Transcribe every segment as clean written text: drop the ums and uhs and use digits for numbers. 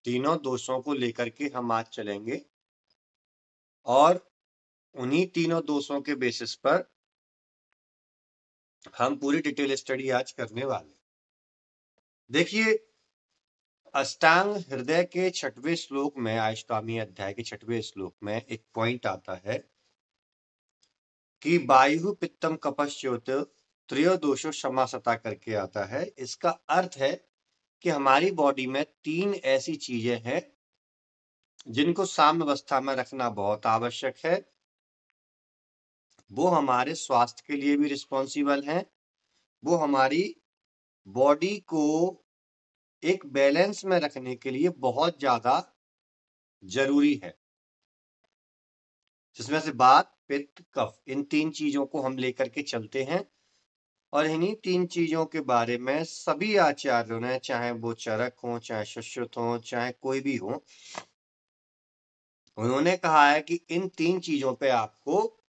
तीनों दोषों को लेकर के हम आज चलेंगे और उन्हीं तीनों दोषों के बेसिस पर हम पूरी डिटेल स्टडी आज करने वाले। देखिए, अष्टांग हृदय के 6वें श्लोक में, अष्टामी अध्याय के 6वें श्लोक में एक पॉइंट आता है कि वायु पित्तम कपश्योत त्रयोदोषो समासता करके आता है। इसका अर्थ है कि हमारी बॉडी में 3 ऐसी चीजें हैं जिनको साम्य अवस्था में रखना बहुत आवश्यक है। वो हमारे स्वास्थ्य के लिए भी रिस्पॉन्सिबल हैं, वो हमारी बॉडी को एक बैलेंस में रखने के लिए बहुत ज्यादा जरूरी है, जिसमें से वात, पित्त, कफ, इन 3 चीजों को हम लेकर के चलते हैं। और इन्हीं 3 चीजों के बारे में सभी आचार्यों ने, चाहे वो चरक हो, चाहे सुश्रुत हो, चाहे कोई भी हो, उन्होंने कहा है कि इन 3 चीजों पे आपको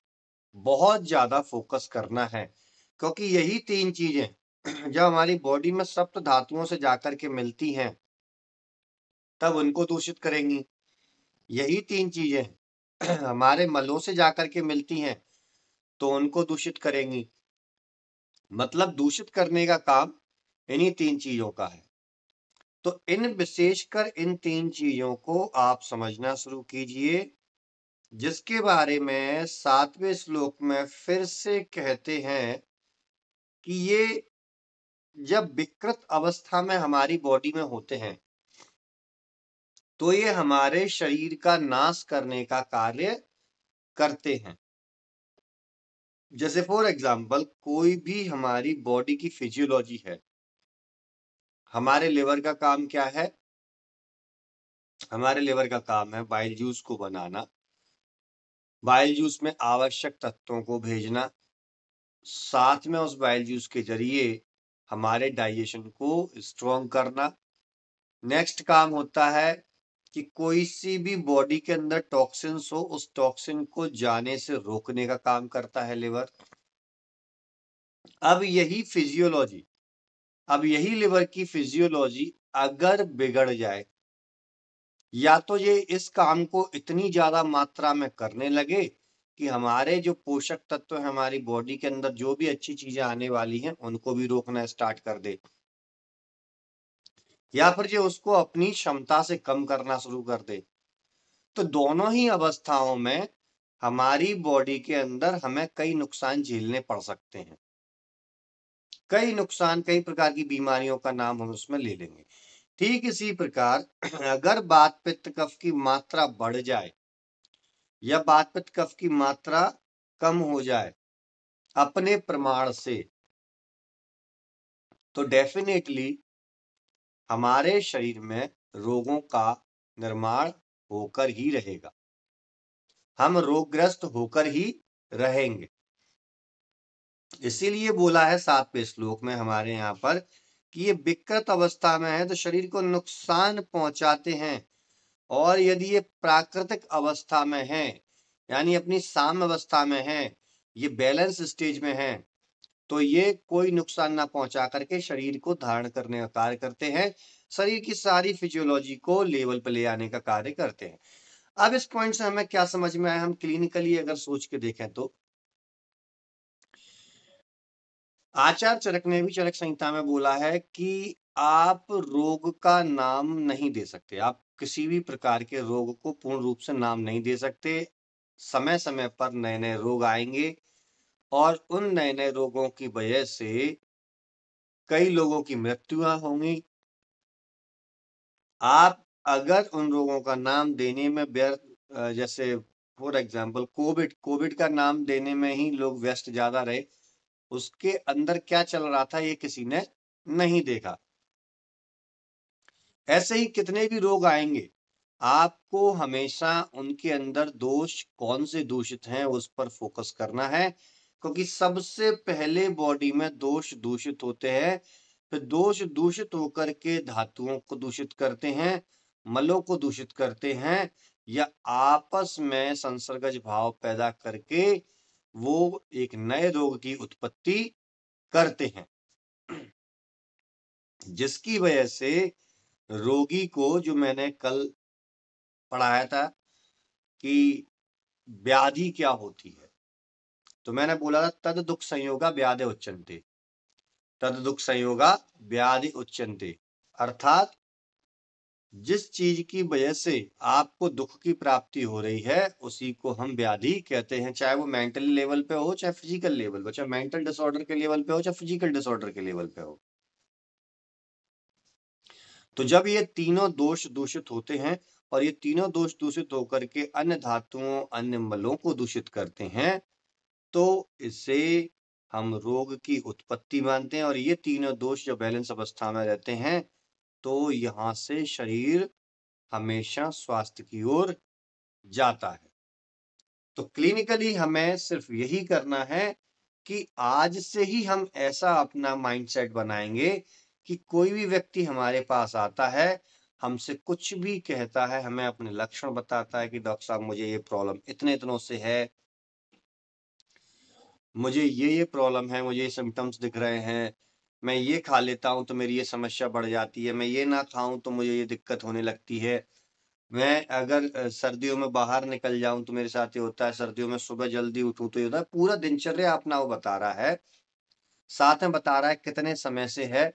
बहुत ज्यादा फोकस करना है, क्योंकि यही 3 चीजें जब हमारी बॉडी में सप्त धातुओं से जाकर के मिलती हैं तब उनको दूषित करेंगी। यही 3 चीजें हमारे मलों से जाकर के मिलती हैं तो उनको दूषित करेंगी। मतलब दूषित करने का काम इन्हीं 3 चीजों का है। तो विशेषकर इन 3 चीजों को आप समझना शुरू कीजिए, जिसके बारे में 7वें श्लोक में फिर से कहते हैं कि ये जब विकृत अवस्था में हमारी बॉडी में होते हैं तो ये हमारे शरीर का नाश करने का कार्य करते हैं। जैसे फॉर एग्जाम्पल, कोई भी हमारी बॉडी की फिजियोलॉजी है। हमारे लिवर का काम क्या है? हमारे लिवर का काम है बाइल जूस को बनाना, बाइल जूस में आवश्यक तत्वों को भेजना, साथ में उस बाइल जूस के जरिए हमारे डाइजेशन को स्ट्रॉन्ग करना। नेक्स्ट काम होता है कि कोई सी भी बॉडी के अंदर टॉक्सिन्स हो, उस टॉक्सिन को जाने से रोकने का काम करता है लिवर। अब यही लिवर की फिजियोलॉजी अगर बिगड़ जाए, या तो ये इस काम को इतनी ज्यादा मात्रा में करने लगे कि हमारे जो पोषक तत्व है हमारी बॉडी के अंदर, जो भी अच्छी चीजें आने वाली हैं उनको भी रोकना स्टार्ट कर दे, या फिर ये उसको अपनी क्षमता से कम करना शुरू कर दे। तो दोनों ही अवस्थाओं में हमारी बॉडी के अंदर हमें कई नुकसान झेलने पड़ सकते हैं। कई नुकसान, कई प्रकार की बीमारियों का नाम हम उसमें ले लेंगे। ठीक इसी प्रकार अगर वात पित्त कफ की मात्रा बढ़ जाए या वात पित्त कफ की मात्रा कम हो जाए अपने प्रमाण से, तो डेफिनेटली हमारे शरीर में रोगों का निर्माण होकर ही रहेगा, हम रोगग्रस्त होकर ही रहेंगे। इसीलिए बोला है 7वें श्लोक में हमारे यहाँ पर कि ये विकृत अवस्था में है तो शरीर को नुकसान पहुंचाते हैं, और यदि ये प्राकृतिक अवस्था में है, यानी अपनी साम्य अवस्था में है, ये बैलेंस स्टेज में है, तो ये कोई नुकसान ना पहुंचा करके शरीर को धारण करने का कार्य करते हैं, शरीर की सारी फिजियोलॉजी को लेवल पर ले आने का कार्य करते हैं। अब इस पॉइंट से हमें क्या समझ में आया? हम क्लिनिकली अगर सोच के देखें तो आचार्य चरक ने भी चरक संहिता में बोला है कि आप रोग का नाम नहीं दे सकते, आप किसी भी प्रकार के रोग को पूर्ण रूप से नाम नहीं दे सकते। समय समय पर नए नए रोग आएंगे और उन नए नए रोगों की वजह से कई लोगों की मृत्युआं होंगी। आप अगर उन रोगों का नाम देने में व्यर्थ, जैसे फॉर एग्जाम्पल कोविड का नाम देने में ही लोग व्यस्त ज्यादा रहे, उसके अंदर क्या चल रहा था ये किसी ने नहीं देखा। ऐसे ही कितने भी रोग आएंगे, आपको हमेशा उनके अंदर दोष कौन से दूषित हैं उस पर फोकस करना है, क्योंकि सबसे पहले बॉडी में दोष दूषित होते हैं, फिर दोष दूषित होकर के धातुओं को दूषित करते हैं, मलों को दूषित करते हैं, या आपस में संसर्गज भाव पैदा करके वो एक नए रोग की उत्पत्ति करते हैं, जिसकी वजह से रोगी को जो मैंने कल पढ़ाया था कि व्याधि क्या होती है, तो मैंने बोला था तद दुख संयोगा व्याधि उच्यन्ते, तद दुख संयोगा व्याधि उच्यन्ते, अर्थात जिस चीज की वजह से आपको दुख की प्राप्ति हो रही है उसी को हम व्याधि कहते हैं, चाहे वो मेंटल लेवल पे हो, चाहे फिजिकल लेवल पे, चाहे मेंटल डिसऑर्डर के लेवल पे हो, चाहे फिजिकल डिसऑर्डर के लेवल पे हो। तो जब ये तीनों दोष दूषित होते हैं और ये तीनों दोष दूषित होकर के अन्य धातुओं, अन्य मलों को दूषित करते हैं, तो इसे हम रोग की उत्पत्ति मानते हैं। और ये तीनों दोष जब बैलेंस अवस्था में रहते हैं तो यहाँ से शरीर हमेशा स्वास्थ्य की ओर जाता है। तो क्लिनिकली हमें सिर्फ यही करना है कि आज से ही हम ऐसा अपना माइंडसेट बनाएंगे कि कोई भी व्यक्ति हमारे पास आता है, हमसे कुछ भी कहता है, हमें अपने लक्षण बताता है कि डॉक्टर साहब मुझे ये प्रॉब्लम इतने दिनों से है, मुझे ये प्रॉब्लम है, मुझे ये सिम्टम्स दिख रहे हैं, मैं ये खा लेता हूँ तो मेरी ये समस्या बढ़ जाती है, मैं ये ना खाऊं तो मुझे ये दिक्कत होने लगती है, मैं अगर सर्दियों में बाहर निकल जाऊं तो मेरे साथ ये होता है, सर्दियों में सुबह जल्दी उठूं तो ये होता है। पूरा दिनचर्या अपना वो बता रहा है, साथ में बता रहा है कितने समय से है।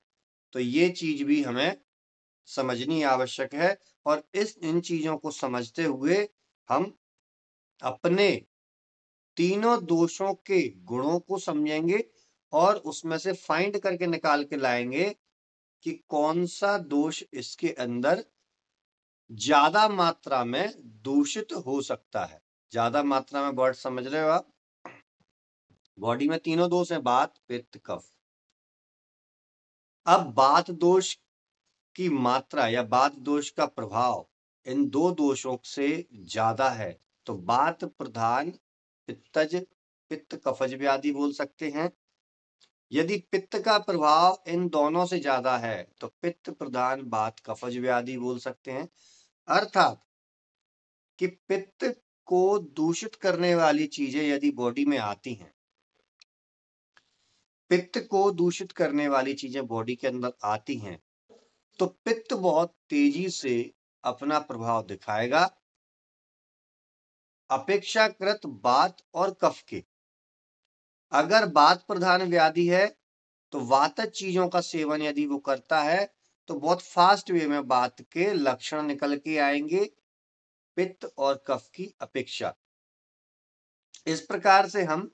तो ये चीज भी हमें समझनी आवश्यक है और इन चीजों को समझते हुए हम अपने तीनों दोषों के गुणों को समझेंगे और उसमें से फाइंड करके निकाल के लाएंगे कि कौन सा दोष इसके अंदर ज्यादा मात्रा में दूषित हो सकता है। ज्यादा मात्रा में वर्ड समझ रहे हो आप? बॉडी में तीनों दोष हैं, वात, पित्त, कफ। अब वात दोष की मात्रा या वात दोष का प्रभाव इन दो दोषों से ज्यादा है तो वात प्रधान पित्तज, पित्त कफज व्याधि बोल सकते हैं। यदि पित्त का प्रभाव इन दोनों से ज्यादा है तो पित्त प्रधान वात कफज व्याधि बोल सकते हैं। अर्थात कि पित्त को दूषित करने वाली चीजें यदि बॉडी में आती हैं, पित्त को दूषित करने वाली चीजें बॉडी के अंदर आती हैं, तो पित्त बहुत तेजी से अपना प्रभाव दिखाएगा अपेक्षाकृत वात और कफ के। अगर वात प्रधान व्याधि है तो वातज चीजों का सेवन यदि वो करता है तो बहुत फास्ट वे में वात के लक्षण निकल के आएंगे पित्त और कफ की अपेक्षा। इस प्रकार से हम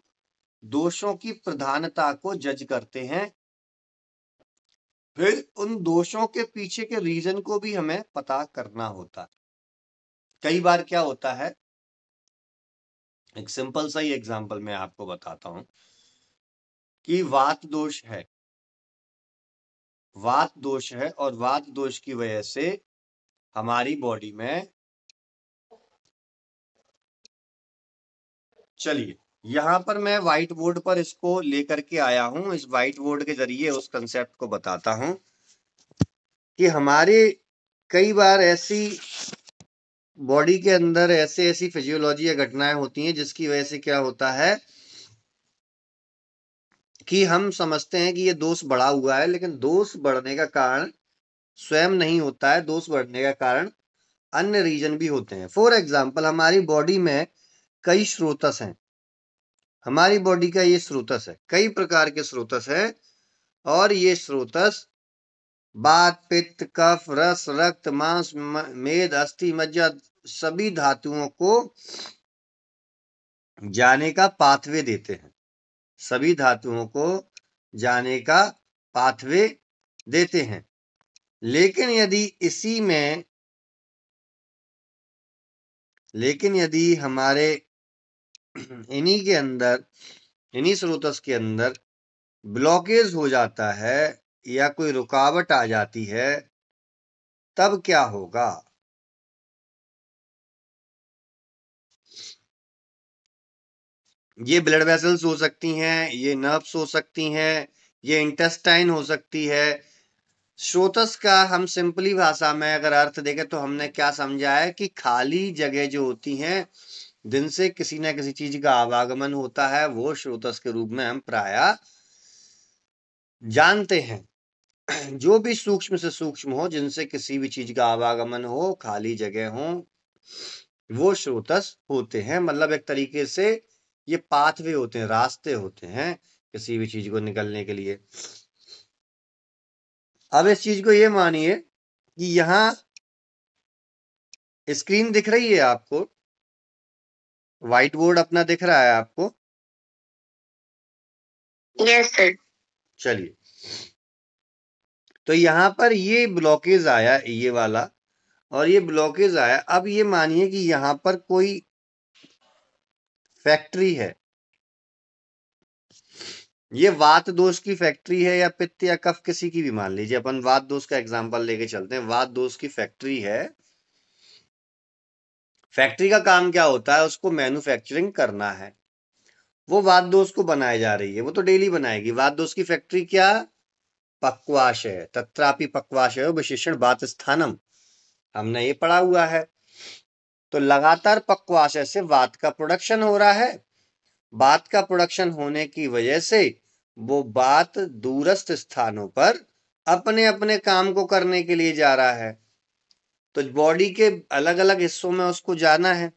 दोषों की प्रधानता को जज करते हैं। फिर उन दोषों के पीछे के रीजन को भी हमें पता करना होता है। कई बार क्या होता है, एक सिंपल सा ही एग्जांपल मैं आपको बताता हूं कि वात दोष है, वात दोष है और वात दोष की वजह से हमारी बॉडी में, चलिए यहां पर मैं व्हाइट बोर्ड पर इसको लेकर के आया हूं, इस व्हाइट बोर्ड के जरिए उस कंसेप्ट को बताता हूं कि हमारे कई बार ऐसी बॉडी के अंदर ऐसी फिजियोलॉजी या घटनाएं होती हैं जिसकी वजह से क्या होता है कि हम समझते हैं कि ये दोष बढ़ा हुआ है, लेकिन दोष बढ़ने का कारण स्वयं नहीं होता है, दोष बढ़ने का कारण अन्य रीजन भी होते हैं। फॉर एग्जाम्पल हमारी बॉडी में कई स्रोतस हैं, हमारी बॉडी का ये स्रोतस है, कई प्रकार के स्रोतस है और ये स्रोतस वात, पित्त, कफ, रस, रक्त, मांस, मेद, अस्थि, मज्जा सभी धातुओं को जाने का पाथवे देते हैं, सभी धातुओं को जाने का पाथवे देते हैं। लेकिन यदि हमारे इन्हीं के अंदर, इन्हीं स्रोतस के अंदर ब्लॉकेज हो जाता है या कोई रुकावट आ जाती है, तब क्या होगा? ये ब्लड वेसल्स हो सकती हैं, ये नर्व्स हो सकती हैं, ये इंटेस्टाइन हो सकती है। स्रोतस का हम सिंपली भाषा में अगर अर्थ देखें तो हमने क्या समझा है कि खाली जगह जो होती हैं जिनसे किसी न किसी चीज का आवागमन होता है वो स्रोतस के रूप में हम प्रायः जानते हैं। जो भी सूक्ष्म से सूक्ष्म हो, जिनसे किसी भी चीज का आवागमन हो, खाली जगह हो, वो स्रोतस होते हैं। मतलब एक तरीके से ये पाथवे होते हैं, रास्ते होते हैं किसी भी चीज को निकलने के लिए। अब इस चीज को ये मानिए कि यहां स्क्रीन दिख रही है आपको, व्हाइट बोर्ड अपना दिख रहा है आपको? Yes sir. चलिए, तो यहां पर ये ब्लॉकेज आया, ये वाला, और ये ब्लॉकेज आया। अब ये मानिए कि यहां पर कोई फैक्ट्री है, ये वात दोष की फैक्ट्री है या पित्त या कफ, किसी की भी मान लीजिए। अपन वात दोष का एग्जांपल लेके चलते हैं। वात दोष की फैक्ट्री है। फैक्ट्री का काम क्या होता है? उसको मैन्युफैक्चरिंग करना है। वो वात दोष को बनाए जा रही है, वो तो डेली बनाएगी। वात दोष की फैक्ट्री क्या? पक्वाशय, तत्रापि पक्वाशय विशेषण वात स्थानम, हमने ये पढ़ा हुआ है। तो लगातार पक्वाशय से वात का प्रोडक्शन हो रहा है। वात का प्रोडक्शन होने की वजह से वो वात दूरस्थ स्थानों पर अपने अपने काम को करने के लिए जा रहा है। तो बॉडी के अलग अलग हिस्सों में उसको जाना है,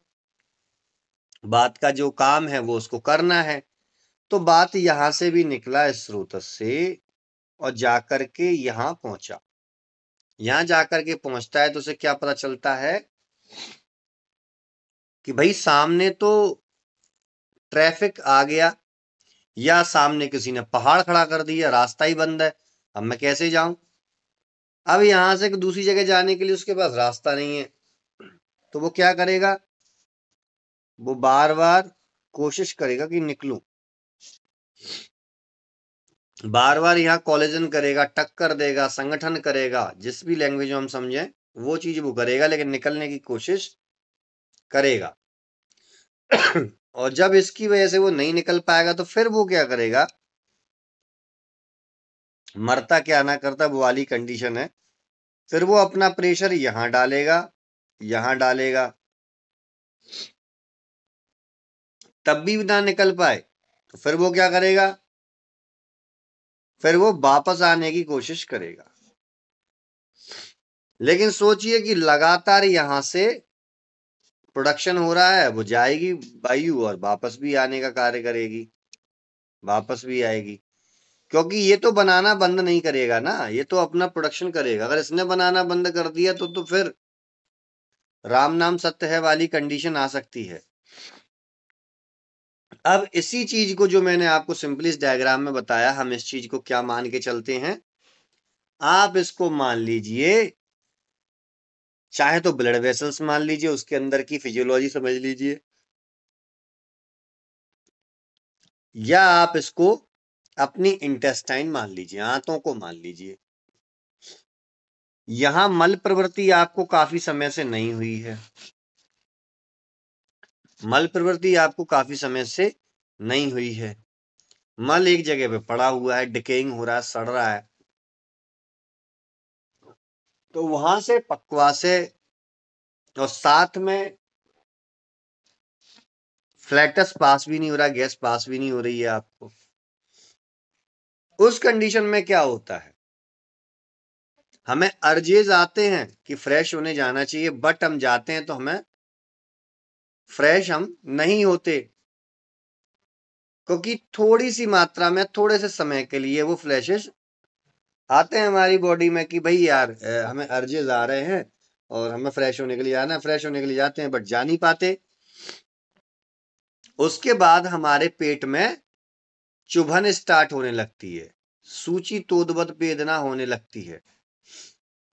वात का जो काम है वो उसको करना है। तो वात यहां से भी निकला इस स्रोत से और जाकर के यहां पहुंचा। यहां जाकर के पहुंचता है तो उसे क्या पता चलता है कि भाई सामने तो ट्रैफिक आ गया, या सामने किसी ने पहाड़ खड़ा कर दिया, रास्ता ही बंद है, अब मैं कैसे जाऊं? अब यहां से दूसरी जगह जाने के लिए उसके पास रास्ता नहीं है। तो वो क्या करेगा? वो बार बार कोशिश करेगा कि निकलूं, बार बार यहाँ कॉलिजन करेगा, टक्कर देगा, संगठन करेगा, जिस भी लैंग्वेज में हम समझें वो चीज वो करेगा, लेकिन निकलने की कोशिश करेगा। और जब इसकी वजह से वो नहीं निकल पाएगा तो फिर वो क्या करेगा? मरता क्या ना करता, वो वाली कंडीशन है। फिर वो अपना प्रेशर यहां डालेगा, यहां डालेगा, तब भी ना निकल पाए तो फिर वो क्या करेगा? फिर वो वापस आने की कोशिश करेगा। लेकिन सोचिए कि लगातार यहां से प्रोडक्शन हो रहा है, वो जाएगी वायु और वापस भी आने का कार्य करेगी, वापस भी आएगी। क्योंकि ये तो बनाना बंद नहीं करेगा ना, ये तो अपना प्रोडक्शन करेगा। अगर इसने बनाना बंद कर दिया तो फिर राम नाम सत्य है वाली कंडीशन आ सकती है। अब इसी चीज को जो मैंने आपको सिंपली इस डायग्राम में बताया, हम इस चीज को क्या मान के चलते हैं? आप इसको मान लीजिए, चाहे तो ब्लड वेसल्स मान लीजिए, उसके अंदर की फिजियोलॉजी समझ लीजिए, या आप इसको अपनी इंटेस्टाइन मान लीजिए, आंतों को मान लीजिए। यहां मल प्रवृत्ति आपको काफी समय से नहीं हुई है, मल प्रवृत्ति आपको काफी समय से नहीं हुई है। मल एक जगह पे पड़ा हुआ है, डिकेइंग हो रहा है, सड़ रहा है। तो वहां से पक्वाशय और साथ में फ्लैटस पास भी नहीं हो रहा, गैस पास भी नहीं हो रही है आपको। उस कंडीशन में क्या होता है? हमें अर्जेज आते हैं कि फ्रेश होने जाना चाहिए, बट हम जाते हैं तो हमें फ्रेश हम नहीं होते, क्योंकि थोड़ी सी मात्रा में थोड़े से समय के लिए वो फ्लैशेस आते हैं हमारी बॉडी में कि भाई यार हमें अर्जेज आ रहे हैं और हमें फ्रेश होने के लिए आना है, फ्रेश होने के लिए जाते हैं बट जा नहीं पाते। उसके बाद हमारे पेट में चुभन स्टार्ट होने लगती है, सूची तोदबद वेदना होने लगती है,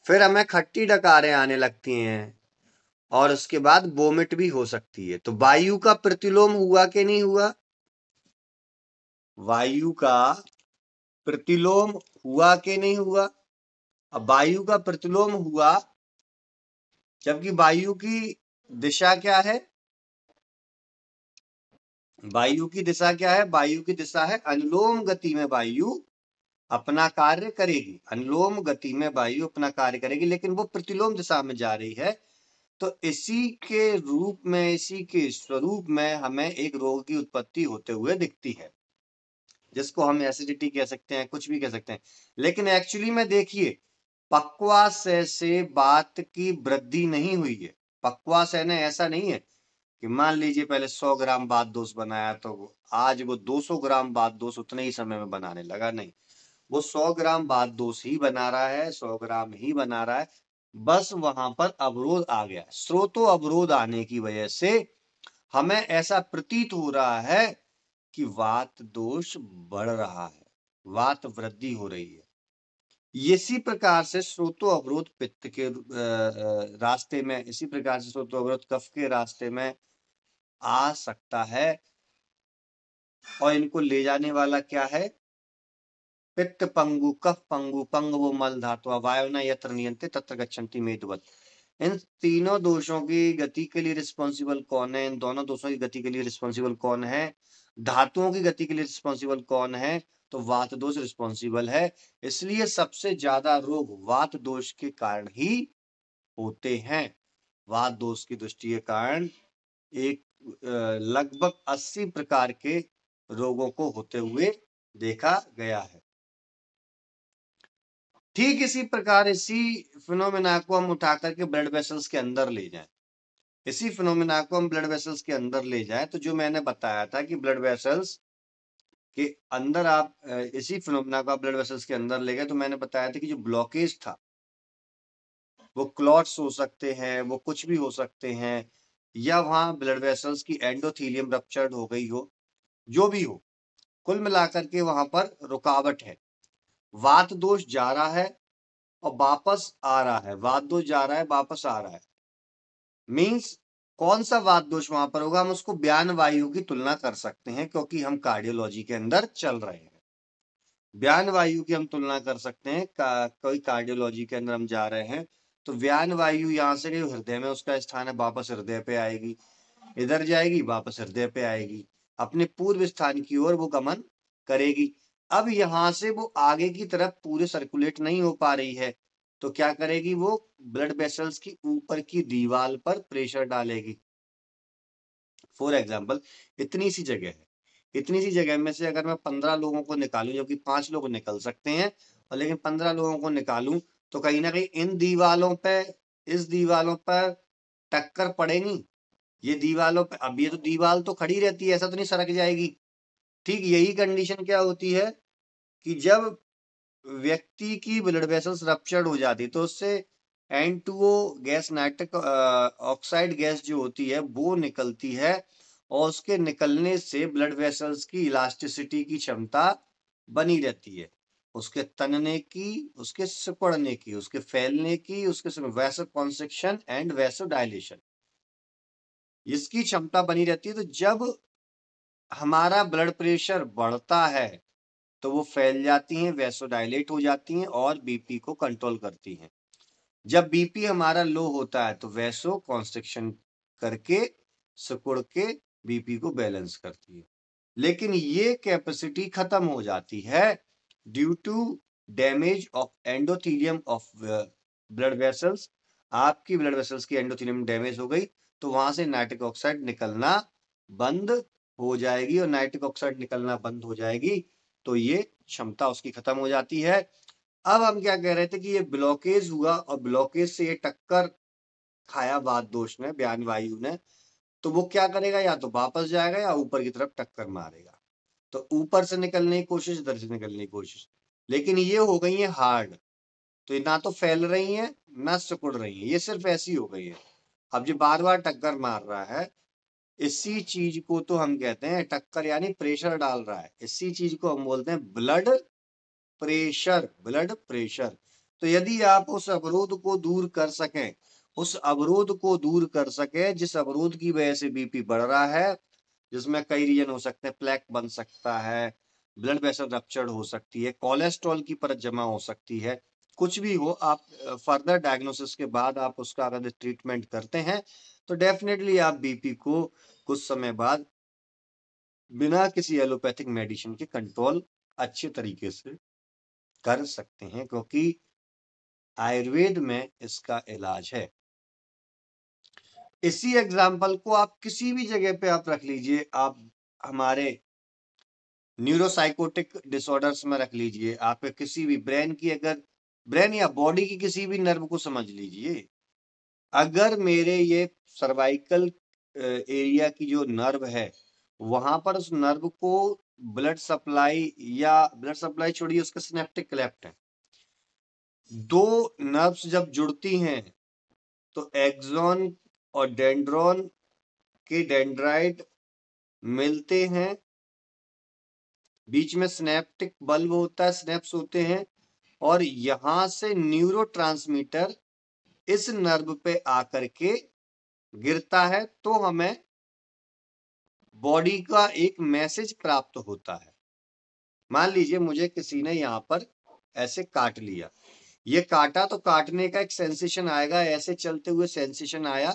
फिर हमें खट्टी डकारें आने लगती हैं और उसके बाद वोमिट भी हो सकती है। तो वायु का प्रतिलोम हुआ कि नहीं हुआ? वायु का प्रतिलोम हुआ कि नहीं हुआ? अब वायु का प्रतिलोम हुआ, जबकि वायु की दिशा क्या है? वायु की दिशा क्या है? वायु की दिशा है अनुलोम गति में वायु अपना कार्य करेगी, अनुलोम गति में वायु अपना कार्य करेगी, लेकिन वो प्रतिलोम दिशा में जा रही है। तो इसी के रूप में, इसी के स्वरूप में हमें एक रोग की उत्पत्ति होते हुए दिखती है। जिसको हम एसिडिटी कह सकते हैं, कुछ भी कह सकते हैं। लेकिन एक्चुअली में देखिए, पक्वाशय से बात की वृद्धि नहीं हुई है। पक्वाशय ने ऐसा नहीं है कि मान लीजिए पहले 100 ग्राम बात दोष बनाया तो आज वो 200 ग्राम बात दोष उतने ही समय में बनाने लगा, नहीं। वो 100 ग्राम बात दोष ही बना रहा है, 100 ग्राम ही बना रहा है। बस वहां पर अवरोध आ गया। स्रोतो अवरोध आने की वजह से हमें ऐसा प्रतीत हो रहा है कि वात दोष बढ़ रहा है, वात वृद्धि हो रही है। इसी प्रकार से स्रोतो अवरोध पित्त के रास्ते में, इसी प्रकार से स्रोतो अवरोध कफ के रास्ते में आ सकता है। और इनको ले जाने वाला क्या है? पित्त पंगु, कफ पंगु, पंग वो मल धातु, वायुना यत्र नियंत्रित तत्र गच्छन्ति मेदवत। इन तीनों दोषों की गति के लिए रिस्पॉन्सिबल कौन है? इन दोनों दोषों की गति के लिए रिस्पॉन्सिबल कौन है? धातुओं की गति के लिए रिस्पॉन्सिबल कौन है? तो वात दोष रिस्पॉन्सिबल है। इसलिए सबसे ज्यादा रोग वात दोष के कारण ही होते हैं। वात दोष की दृष्टि के कारण एक लगभग 80 प्रकार के रोगों को होते हुए देखा गया है। ठीक इसी प्रकार इसी फिनोमेना को हम उठा करके ब्लड वेसल्स के अंदर ले जाएं। इसी फिनोमेना को हम ब्लड वेसल्स के अंदर ले जाएं तो जो मैंने बताया था कि ब्लड वेसल्स के अंदर आप इसी फिनोमेना को आप ब्लड वेसल्स के अंदर ले गए तो मैंने बताया था कि जो ब्लॉकेज था वो क्लॉट्स हो सकते हैं, वो कुछ भी हो सकते हैं, या वहां ब्लड वेसल्स की एंडोथीलियम रप्चर्ड हो गई हो, जो भी हो, कुल मिलाकर के वहां पर रुकावट है। वात दोष जा रहा है और वापस आ रहा है, वात दोष जा रहा है, वापस आ रहा है। मींस कौन सा वात दोष वहां पर होगा? हम उसको ब्यान वायु की तुलना कर सकते हैं, क्योंकि हम कार्डियोलॉजी के अंदर चल रहे हैं। ब्यान वायु की हम तुलना कर सकते हैं। कोई कार्डियोलॉजी के अंदर हम जा रहे हैं तो ब्यान वायु यहाँ से हृदय में उसका स्थान है, वापस हृदय पे आएगी, इधर जाएगी, वापस हृदय पे आएगी, अपने पूर्व स्थान की ओर वो गमन करेगी। अब यहां से वो आगे की तरफ पूरे सर्कुलेट नहीं हो पा रही है तो क्या करेगी? वो ब्लड वेसल्स की ऊपर की दीवार पर प्रेशर डालेगी। फॉर एग्जाम्पल, इतनी सी जगह है, इतनी सी जगह में से अगर मैं 15 लोगों को निकालूं, जो कि 5 लोग निकल सकते हैं, और लेकिन 15 लोगों को निकालूं तो कहीं ना कहीं इन दीवालों पे, इस दीवालों पर टक्कर पड़ेगी। ये दीवालों पे, अब ये तो दीवार तो खड़ी रहती है, ऐसा तो नहीं सरक जाएगी। ठीक यही कंडीशन क्या होती है कि जब व्यक्ति की ब्लड वेसल्स रप्चर्ड हो जाती तो उससे N2O gas, nitric oxide gas जो होती है वो निकलती है, और उसके निकलने से ब्लड वेसल्स की इलास्टिसिटी की क्षमता बनी रहती है, उसके तनने की, उसके सिकुड़ने की, उसके फैलने की, उसके vaso constriction and vaso dilation, इसकी क्षमता बनी रहती है। तो जब हमारा ब्लड प्रेशर बढ़ता है तो वो फैल जाती हैं, वैसोडाइलेट हो जाती हैं और बीपी को कंट्रोल करती हैं। जब बीपी हमारा लो होता है तो वैसो कॉन्स्ट्रिक्शन करके, सिकुड़ के बीपी को बैलेंस करती है। लेकिन ये कैपेसिटी खत्म हो जाती है due to damage of endothelium of blood vessels. आपकी ब्लड वेसल्स की एंडोथेलियम डैमेज हो गई तो वहां से नाइट्रिक ऑक्साइड निकलना बंद हो जाएगी, और नाइट्रिक ऑक्साइड निकलना बंद हो जाएगी तो ये क्षमता उसकी खत्म हो जाती है। अब हम क्या कह रहे थे कि ये ब्लॉकेज हुआ, और ब्लॉकेज से ये टक्कर खाया वात दोष ने, ब्यान वायु ने, तो वो क्या करेगा? या तो वापस जाएगा या ऊपर की तरफ टक्कर मारेगा। तो ऊपर से निकलने की कोशिश, इधर से निकलने की कोशिश। लेकिन ये हो गई है हार्ड, तो ये ना तो फैल रही है ना सिकुड़ रही है, ये सिर्फ ऐसी हो गई है। अब जो बार बार टक्कर मार रहा है, इसी चीज को तो हम कहते हैं टक्कर, यानी प्रेशर डाल रहा है, इसी चीज को हम बोलते हैं ब्लड प्रेशर। Blood pressure. तो यदि आप उस अवरोध को दूर कर सकें, उस अवरोध को दूर कर सके जिस अवरोध की वजह से बीपी बढ़ रहा है, जिसमें कई रीजन हो सकते हैं, प्लेक बन सकता है, ब्लड प्रेशर रप्चर्ड हो सकती है, कोलेस्ट्रॉल की परत जमा हो सकती है, कुछ भी हो, आप फर्दर डायग्नोसिस के बाद आप उसका अगर ट्रीटमेंट करते हैं तो डेफिनेटली आप बीपी को कुछ समय बाद बिना किसी एलोपैथिक मेडिसिन के कंट्रोल अच्छे तरीके से कर सकते हैं, क्योंकि आयुर्वेद में इसका इलाज है। इसी एग्जाम्पल को आप किसी भी जगह पे आप रख लीजिए, आप हमारे न्यूरोसाइकोटिक डिसऑर्डर्स में रख लीजिए, आपके किसी भी ब्रेन की, अगर ब्रेन या बॉडी की किसी भी नर्व को समझ लीजिए, अगर मेरे ये सर्वाइकल एरिया की जो नर्व है, वहां पर उस नर्व को ब्लड सप्लाई, या ब्लड सप्लाई छोड़िए, उसका सिनेप्टिक क्लेफ्ट है, दो नर्व्स जब जुड़ती हैं तो एक्सॉन और डेंड्रॉन के डेंड्राइट मिलते हैं, बीच में सिनेप्टिक बल्ब होता है, सिनेप्स होते हैं, और यहां से न्यूरोट्रांसमीटर इस नर्व पे आकर के गिरता है, तो हमें बॉडी का एक मैसेज प्राप्त होता है। मान लीजिए मुझे किसी ने यहाँ पर ऐसे काट लिया, ये काटा तो काटने का एक सेंसेशन आएगा, ऐसे चलते हुए सेंसेशन आया,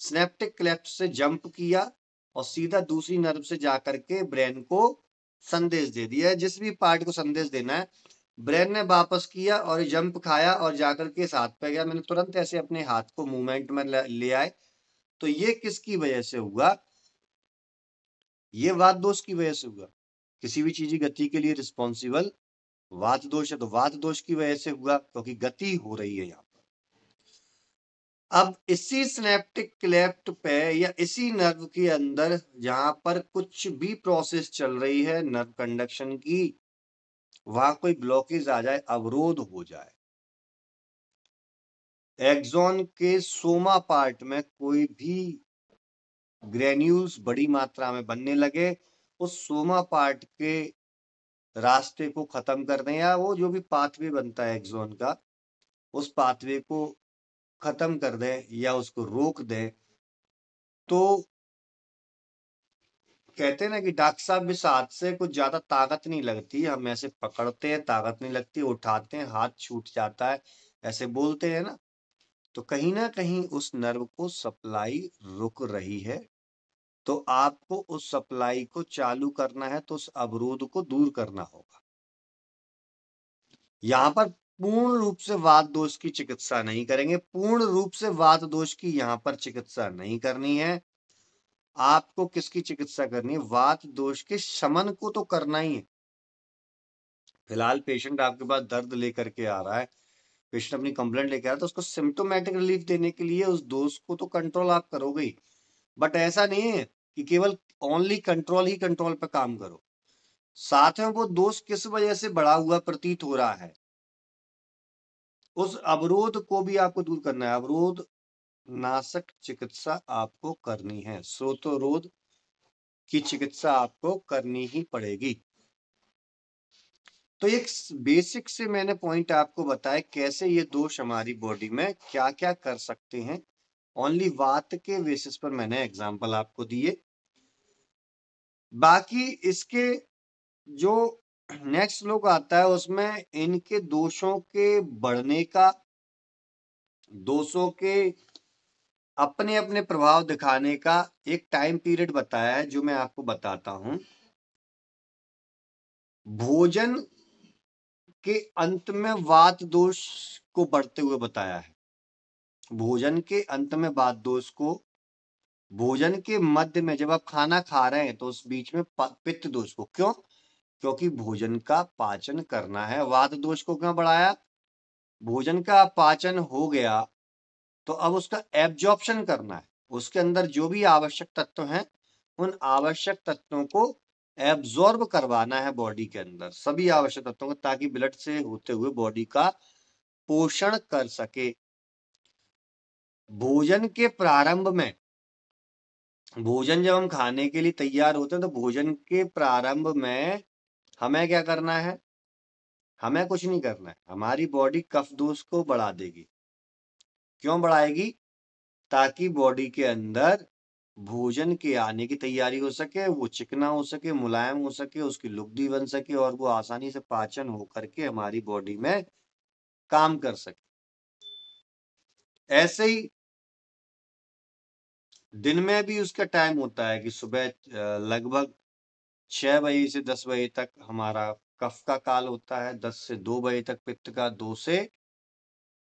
स्नेप्टिक क्लेफ्ट से जंप किया और सीधा दूसरी नर्व से जाकर के ब्रेन को संदेश दे दिया। जिस भी पार्ट को संदेश देना है, ब्रेन ने वापस किया और जंप खाया और जाकर के इस हाथ पे गया, मैंने तुरंत ऐसे अपने हाथ को मूवमेंट में ले आए। तो ये किसकी वजह से हुआ? ये वात दोष की वजह से हुआ। किसी भी चीज की गति के लिए रिस्पॉन्सिबल वात दोष है, तो वात दोष की वजह से हुआ, क्योंकि गति हो रही है यहाँ पर। अब इसी सिनेप्टिक क्लेफ्ट पे या इसी नर्व के अंदर जहां पर कुछ भी प्रोसेस चल रही है नर्व कंडक्शन की, वहां कोई ब्लॉकेज आ जाए, अवरोध हो जाए, एक्सॉन के सोमा पार्ट में कोई भी ग्रेन्यूल्स बड़ी मात्रा में बनने लगे, उस सोमा पार्ट के रास्ते को खत्म कर दें, या वो जो भी पाथवे बनता है एक्सॉन का, उस पाथवे को खत्म कर दें या उसको रोक दें, तो कहते हैं ना कि डॉक्टर साहब इस हाथ से कुछ ज्यादा ताकत नहीं लगती, हम ऐसे पकड़ते हैं ताकत नहीं लगती, उठाते हैं हाथ छूट जाता है, ऐसे बोलते हैं ना कहीं उस नर्व को सप्लाई रुक रही है। तो आपको उस सप्लाई को चालू करना है, तो उस अवरोध को दूर करना होगा। यहाँ पर पूर्ण रूप से वात दोष की चिकित्सा नहीं करेंगे, पूर्ण रूप से वात दोष की यहाँ पर चिकित्सा नहीं करनी है। आपको किसकी चिकित्सा करनी है? वात दोष के शमन को तो करना ही है। फिलहाल पेशेंट आपके पास दर्द लेकर के आ रहा है, पेशेंट अपनी कंप्लेंट लेके आ रहा है, तो उसको सिम्टोमेटिक रिलीफ देने के लिए उस दोष को तो कंट्रोल आप करोगे ही, बट ऐसा नहीं है कि केवल ओनली कंट्रोल ही कंट्रोल पे काम करो, साथ में वो दोष किस वजह से बढ़ा हुआ प्रतीत हो रहा है, उस अवरोध को भी आपको दूर करना है। अवरोध नाशक चिकित्सा आपको करनी है, स्रोतोरोध की चिकित्सा आपको करनी ही पड़ेगी। तो एक बेसिक से मैंने पॉइंट आपको बताया कैसे ये दोष हमारी बॉडी में क्या क्या कर सकते हैं, ओनली वात के बेसिस पर मैंने एग्जांपल आपको दिए। बाकी इसके जो नेक्स्ट लोग आता है उसमें इनके दोषों के बढ़ने का, दोषों के अपने अपने प्रभाव दिखाने का एक टाइम पीरियड बताया है, जो मैं आपको बताता हूं। भोजन के अंत में वात दोष को बढ़ते हुए बताया है, भोजन के अंत में वात दोष को, भोजन के मध्य में जब आप खाना खा रहे हैं तो उस बीच में पित्त दोष को। क्यों? क्योंकि भोजन का पाचन करना है। वात दोष को क्यों बढ़ाया? भोजन का पाचन हो गया तो अब उसका एब्जॉर्प्शन करना है, उसके अंदर जो भी आवश्यक तत्व हैं उन आवश्यक तत्वों को एब्जॉर्ब करवाना है बॉडी के अंदर, सभी आवश्यक तत्वों को, ताकि ब्लड से होते हुए बॉडी का पोषण कर सके। भोजन के प्रारंभ में, भोजन जब हम खाने के लिए तैयार होते हैं तो भोजन के प्रारंभ में हमें क्या करना है? हमें कुछ नहीं करना है, हमारी बॉडी कफ दोष को बढ़ा देगी। क्यों बढ़ाएगी? ताकि बॉडी के अंदर भोजन के आने की तैयारी हो सके, वो चिकना हो सके, मुलायम हो सके, उसकी लुगदी बन सके और वो आसानी से पाचन हो करके हमारी बॉडी में काम कर सके। ऐसे ही दिन में भी उसका टाइम होता है कि सुबह लगभग 6 बजे से 10 बजे तक हमारा कफ का काल होता है, 10 से 2 बजे तक पित्त का, 2 से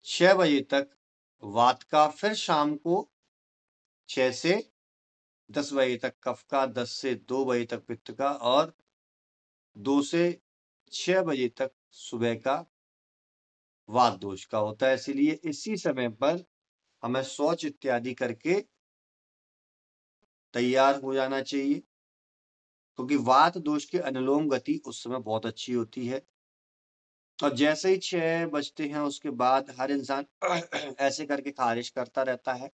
6 बजे तक वात का, फिर शाम को 6 से 10 बजे तक कफ का, 10 से 2 बजे तक पित्त का, और 2 से 6 बजे तक सुबह का वात दोष का होता है, इसीलिए इसी समय पर हमें शौच इत्यादि करके तैयार हो जाना चाहिए, क्योंकि वात दोष की अनुलोम गति उस समय बहुत अच्छी होती है। और जैसे ही 6 बजते हैं उसके बाद हर इंसान ऐसे करके खारिश करता रहता है,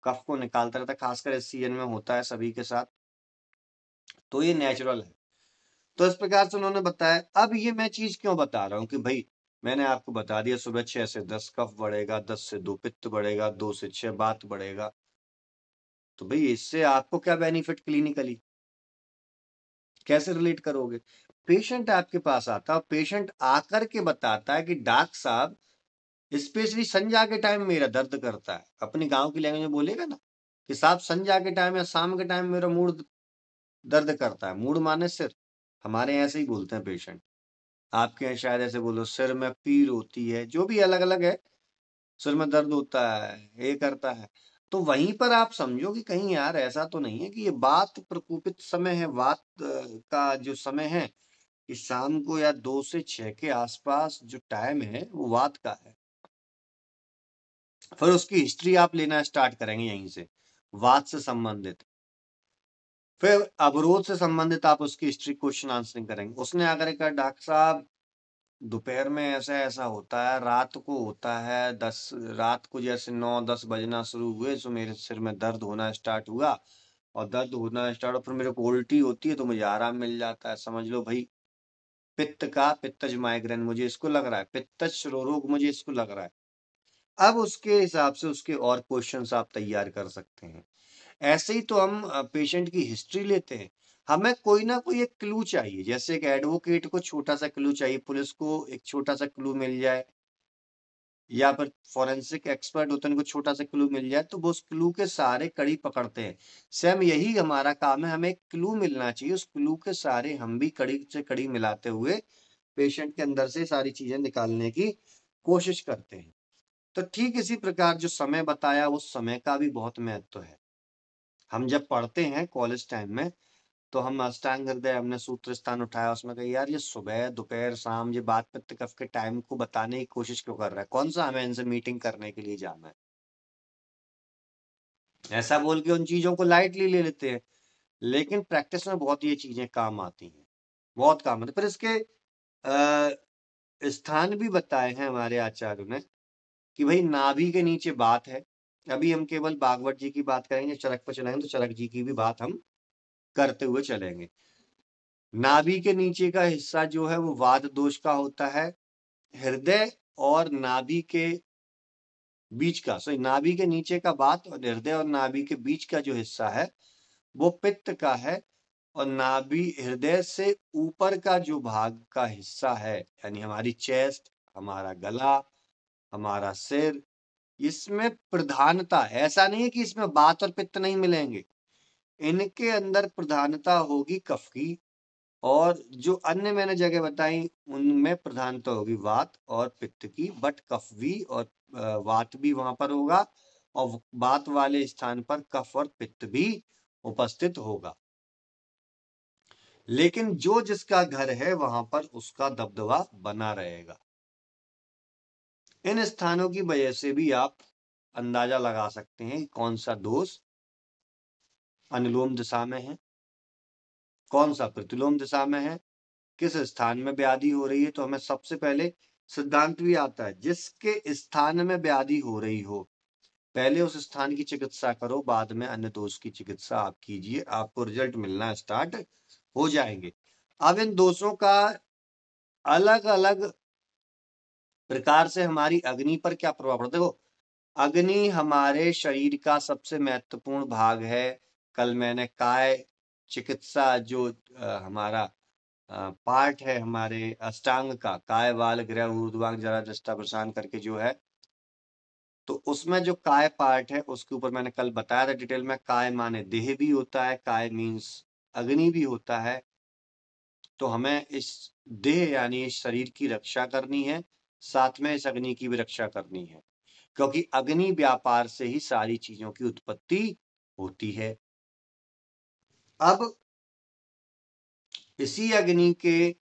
कफ को निकालता रहता है, खासकर इस सीजन में होता है सभी के साथ, तो ये नेचुरल है। तो इस प्रकार से उन्होंने बताया। अब ये मैं चीज क्यों बता रहा हूँ कि भाई मैंने आपको बता दिया सुबह 6 से 10 कफ बढ़ेगा, 10 से 2 पित्त बढ़ेगा, 2 से 6 वात बढ़ेगा, तो भाई इससे आपको क्या बेनिफिट क्लिनिकली, कैसे रिलेट करोगे? पेशेंट आपके पास आता है, पेशेंट आकर के बताता है कि डॉक्टर साहब स्पेशली संजा के टाइम मेरा दर्द करता है, अपनी गांव की लैंग्वेज में बोलेगा ना कि साहब संजा के टाइम या शाम के टाइम मेरा मूड दर्द करता है। मूड माने सिर, हमारे यहाँ ऐसे ही बोलते हैं पेशेंट, आपके यहाँ शायद ऐसे बोलो सिर में पीर होती है, जो भी अलग अलग है, सिर में दर्द होता है, ये करता है। तो वहीं पर आप समझो कि कहीं यार ऐसा तो नहीं है कि ये बात प्रकोपित समय है, वात का जो समय है कि शाम को या 2 से 6 के आसपास जो टाइम है वो वात का है। फिर उसकी हिस्ट्री आप लेना स्टार्ट करेंगे यहीं से, वात से संबंधित, फिर अवरोध से संबंधित आप उसकी हिस्ट्री क्वेश्चन आंसरिंग करेंगे। उसने आकर कहा डॉक्टर साहब दोपहर में ऐसा ऐसा होता है, रात को होता है, 10 रात को जैसे 9-10 बजना शुरू हुए तो मेरे सिर में दर्द होना स्टार्ट हुआ, और दर्द होना स्टार्ट और फिर मेरे को उल्टी होती है तो मुझे आराम मिल जाता है। समझ लो भाई पित्त का पित्तज माइग्रेन मुझे इसको लग रहा है, पित्तज शिरोरोग मुझे इसको लग रहा है। अब उसके हिसाब से उसके और क्वेश्चंस आप तैयार कर सकते हैं। ऐसे ही तो हम पेशेंट की हिस्ट्री लेते हैं, हमें कोई ना कोई एक क्लू चाहिए, जैसे एक एडवोकेट को छोटा सा क्लू चाहिए, पुलिस को एक छोटा सा क्लू मिल जाए, या फिर फॉरेंसिक एक्सपर्ट होते हैं उनको छोटा सा क्लू मिल जाए तो वो उस क्लू के सारे कड़ी पकड़ते हैं। सेम यही हमारा काम है, हमें एक क्लू मिलना चाहिए, उस क्लू के सारे हम भी कड़ी से कड़ी मिलाते हुए पेशेंट के अंदर से सारी चीजें निकालने की कोशिश करते हैं। तो ठीक इसी प्रकार जो समय बताया उस समय का भी बहुत महत्व है। हम जब पढ़ते हैं कॉलेज टाइम में तो हम अष्टांग हृदय हमने सूत्र स्थान उठाया, उसमें कहा यार ये सुबह दोपहर शाम ये बात पित्त कफ के टाइम को बताने की कोशिश क्यों कर रहा है, कौन सा हमें इनसे मीटिंग करने के लिए जाना है, ऐसा बोल के उन चीजों को लाइटली ले लेते हैं। लेकिन प्रैक्टिस में बहुत ये चीजें काम आती हैं, बहुत काम आती है। फिर इसके स्थान भी बताए हैं हमारे आचार्यों ने कि भाई नाभि के नीचे बात है। अभी हम केवल भागवत जी की बात करेंगे, चरक पर चलेंगे तो चरक जी की भी बात हम करते हुए चलेंगे। नाभि के नीचे का हिस्सा जो है वो वात दोष का होता है। हृदय और नाभि के बीच का, सॉरी नाभि के नीचे का वात और हृदय और नाभि के बीच का जो हिस्सा है वो पित्त का है। और नाभि हृदय से ऊपर का जो भाग का हिस्सा है यानी हमारी चेस्ट, हमारा गला, हमारा सिर, इसमें प्रधानता, ऐसा नहीं है कि इसमें वात और पित्त नहीं मिलेंगे, इनके अंदर प्रधानता होगी कफ की, और जो अन्य मैंने जगह बताई उनमें प्रधानता होगी वात और पित्त की, बट कफ भी और वात भी वहां पर होगा, और वात वाले स्थान पर कफ और पित्त भी उपस्थित होगा। लेकिन जो जिसका घर है वहां पर उसका दबदबा बना रहेगा। इन स्थानों की वजह से भी आप अंदाजा लगा सकते हैं कि कौन सा दोष अनुलोम दिशा में है, कौन सा प्रतिलोम दिशा में है, किस स्थान में व्याधि हो रही है। तो हमें सबसे पहले सिद्धांत भी आता है, जिसके स्थान में व्याधि हो रही हो पहले उस स्थान की चिकित्सा करो, बाद में अन्य दोष की चिकित्सा आप कीजिए, आपको रिजल्ट मिलना स्टार्ट हो जाएंगे। अब इन दोषों का अलग अलग प्रकार से हमारी अग्नि पर क्या प्रभाव पड़ता है। देखो अग्नि हमारे शरीर का सबसे महत्वपूर्ण भाग है। कल मैंने काय चिकित्सा जो हमारा पार्ट है हमारे अष्टांग का, काय वाल ग्रह ऊर्ध्वांग जरा दृष्टा प्रशांत करके जो है, तो उसमें जो काय पार्ट है उसके ऊपर मैंने कल बताया था डिटेल में। काय माने देह भी होता है, काय मीन्स अग्नि भी होता है। तो हमें इस देह यानी इस शरीर की रक्षा करनी है, साथ में इस अग्नि की भी रक्षा करनी है, क्योंकि अग्नि व्यापार से ही सारी चीजों की उत्पत्ति होती है। अब इसी अग्नि के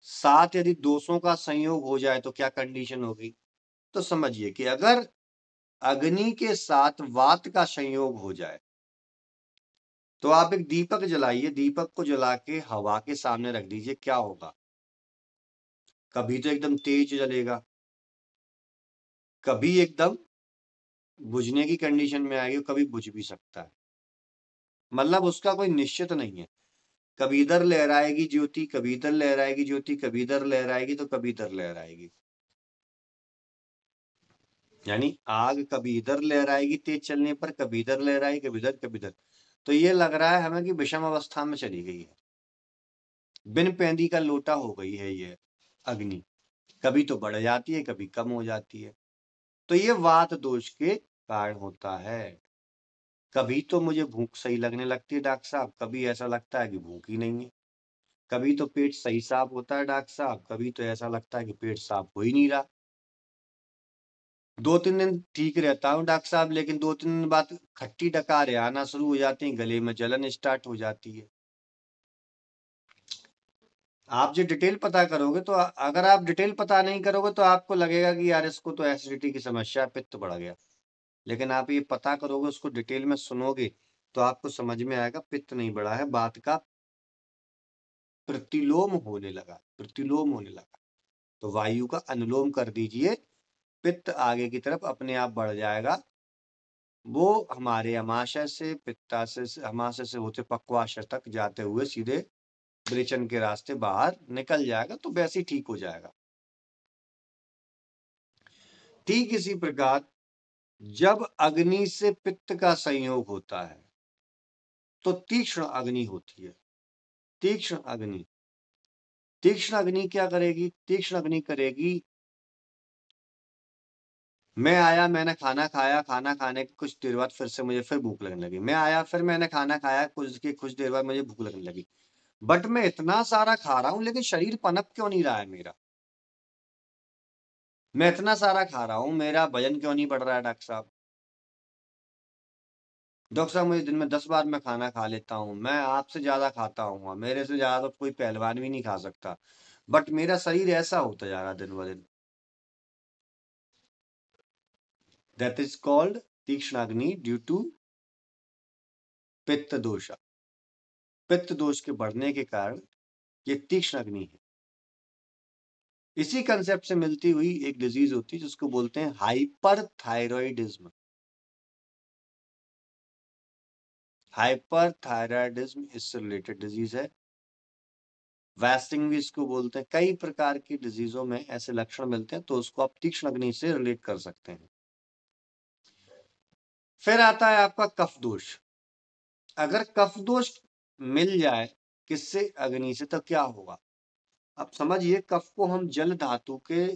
साथ यदि दोषों का संयोग हो जाए तो क्या कंडीशन होगी? तो समझिए कि अगर अग्नि के साथ वात का संयोग हो जाए तो आप एक दीपक जलाइए, दीपक को जला के हवा के सामने रख दीजिए, क्या होगा? कभी तो एकदम तेज जलेगा, कभी एकदम बुझने की कंडीशन में आएगी, कभी बुझ भी सकता है। मतलब उसका कोई निश्चित नहीं है। कभी इधर लहराएगी ज्योति, कभी इधर लहराएगी ज्योति, कभी इधर लहराएगी तो कभी इधर लहराएगी। यानी आग कभी इधर लहराएगी तेज चलने पर, कभी इधर लहराएगी, कभी इधर, कभी इधर। तो ये लग रहा है हमें कि विषम अवस्था में चली गई है, बिन पैंदी का लोटा हो गई है ये अग्नि। कभी तो बढ़ जाती है, कभी कम हो जाती है। तो ये वात दोष के कारण होता है। कभी तो मुझे भूख सही लगने लगती है डॉक्टर साहब, कभी ऐसा लगता है कि भूख ही नहीं है। कभी तो पेट सही साफ होता है डॉक्टर साहब, कभी तो ऐसा लगता है कि पेट साफ हो ही नहीं रहा। 2-3 दिन ठीक रहता हूँ डॉक्टर साहब, लेकिन 2-3 दिन बाद खट्टी डकारें आना शुरू हो जाती हैं, गले में जलन स्टार्ट हो जाती है। आप जो डिटेल पता करोगे तो अगर आप डिटेल पता नहीं करोगे तो आपको लगेगा कि यार इसको तो एसिडिटी की समस्या, पित्त बढ़ गया। लेकिन आप ये पता करोगे, उसको डिटेल में सुनोगे तो आपको समझ में आएगा पित्त नहीं बढ़ा है, बात का प्रतिलोम होने लगा, प्रतिलोम होने लगा। तो वायु का अनुलोम कर दीजिए, पित्त आगे की तरफ अपने आप बढ़ जाएगा। वो हमारे अमाशय से, पित्ताशय से, अमाशय से होते पक्वाशय तक जाते हुए सीधे विरेचन के रास्ते बाहर निकल जाएगा, तो वैसे ही ठीक हो जाएगा। ठीक इसी प्रकार जब अग्नि से पित्त का संयोग होता है तो तीक्ष्ण अग्नि होती है। तीक्ष्ण अग्नि, तीक्ष्ण अग्नि क्या करेगी? तीक्ष्ण अग्नि करेगी, मैं आया, मैंने खाना खाया, खाना खाने के कुछ देर बाद फिर से मुझे फिर भूख लगने लगी। मैं आया, फिर मैंने खाना खाया, कुछ देर बाद मुझे भूख लगने लगी। बट मैं इतना सारा खा रहा हूं लेकिन शरीर पनप क्यों नहीं रहा है मेरा? मैं इतना सारा खा रहा हूं, मेरा वजन क्यों नहीं बढ़ रहा है डॉक्टर साहब? डॉक्टर साहब मुझे दिन में 10 बार मैं खाना खा लेता हूँ, मैं आपसे ज्यादा खाता हूँ, मेरे से ज्यादा तो कोई पहलवान भी नहीं खा सकता, बट मेरा शरीर ऐसा होता जा रहा दिन ब दिन। That is called tikshnagni due to pitta dosha. पित्त दोष के बढ़ने के कारण ये तीक्ष्ण अग्नि है। इसी कंसेप्ट से मिलती हुई एक डिजीज होती है जिसको बोलते हैं हाइपरथायरॉइडिज्म। हाइपरथायरॉइडिज्म इससे रिलेटेड डिजीज है। वैस्टिंग भी इसको बोलते हैं। कई प्रकार की डिजीजों में ऐसे लक्षण मिलते हैं, तो उसको आप तीक्ष्ण अग्नि से रिलेट कर सकते हैं। फिर आता है आपका कफ दोष। अगर कफ दोष मिल जाए किससे? अग्नि से, तो क्या होगा? अब समझिए, कफ को हम जल धातु के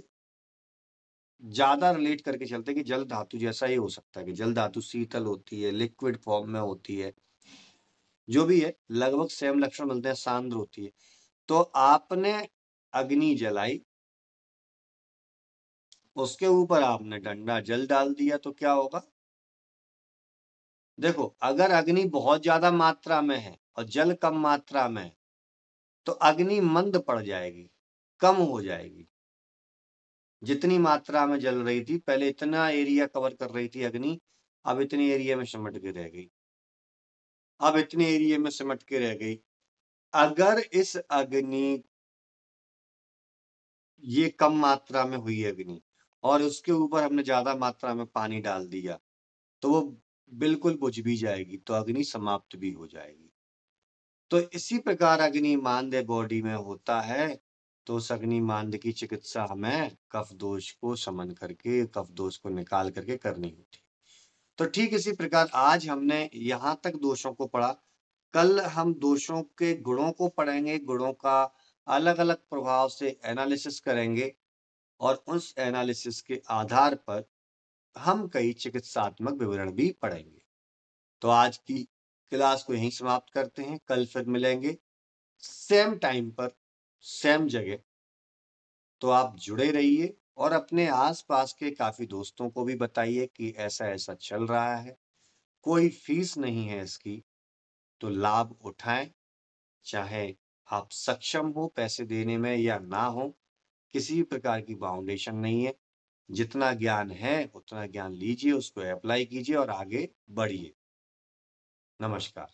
ज्यादा रिलेट करके चलते हैं कि जल धातु जैसा ही हो सकता है, कि जल धातु शीतल होती है, लिक्विड फॉर्म में होती है, जो भी है लगभग सेम लक्षण मिलते हैं, सांद्र होती है। तो आपने अग्नि जलाई, उसके ऊपर आपने डंडा जल डाल दिया तो क्या होगा? देखो, अगर अग्नि बहुत ज्यादा मात्रा में है और जल कम मात्रा में है तो अग्नि मंद पड़ जाएगी, कम हो जाएगी। जितनी मात्रा में जल रही थी पहले, इतना एरिया कवर कर रही थी अग्नि, अब इतने एरिया में सिमट के रह गई, अब इतने एरिया में सिमट के रह गई। अगर इस अग्नि, ये कम मात्रा में हुई अग्नि और उसके ऊपर हमने ज्यादा मात्रा में पानी डाल दिया तो वो बिल्कुल बुझ भी जाएगी, तो अग्नि समाप्त भी हो जाएगी। तो इसी प्रकार अग्नि मांद बॉडी में होता है, तो उस अग्नि मांद की चिकित्सा हमें कफ दोष को समन करके, कफ दोष को निकाल करके करनी होती। तो ठीक इसी प्रकार आज हमने यहाँ तक दोषों को पढ़ा। कल हम दोषों के गुणों को पढ़ेंगे, गुणों का अलग अलग प्रभाव से एनालिसिस करेंगे और उस एनालिसिस के आधार पर हम कई चिकित्सात्मक विवरण भी पढ़ेंगे। तो आज की क्लास को यहीं समाप्त करते हैं, कल फिर मिलेंगे सेम टाइम पर, सेम जगह। तो आप जुड़े रहिए और अपने आसपास के काफी दोस्तों को भी बताइए कि ऐसा ऐसा चल रहा है, कोई फीस नहीं है इसकी, तो लाभ उठाएं, चाहे आप सक्षम हो पैसे देने में या ना हो, किसी भी प्रकार की बाउंडेशन नहीं है। जितना ज्ञान है, उतना ज्ञान लीजिए, उसको अप्लाई कीजिए और आगे बढ़िए। नमस्कार।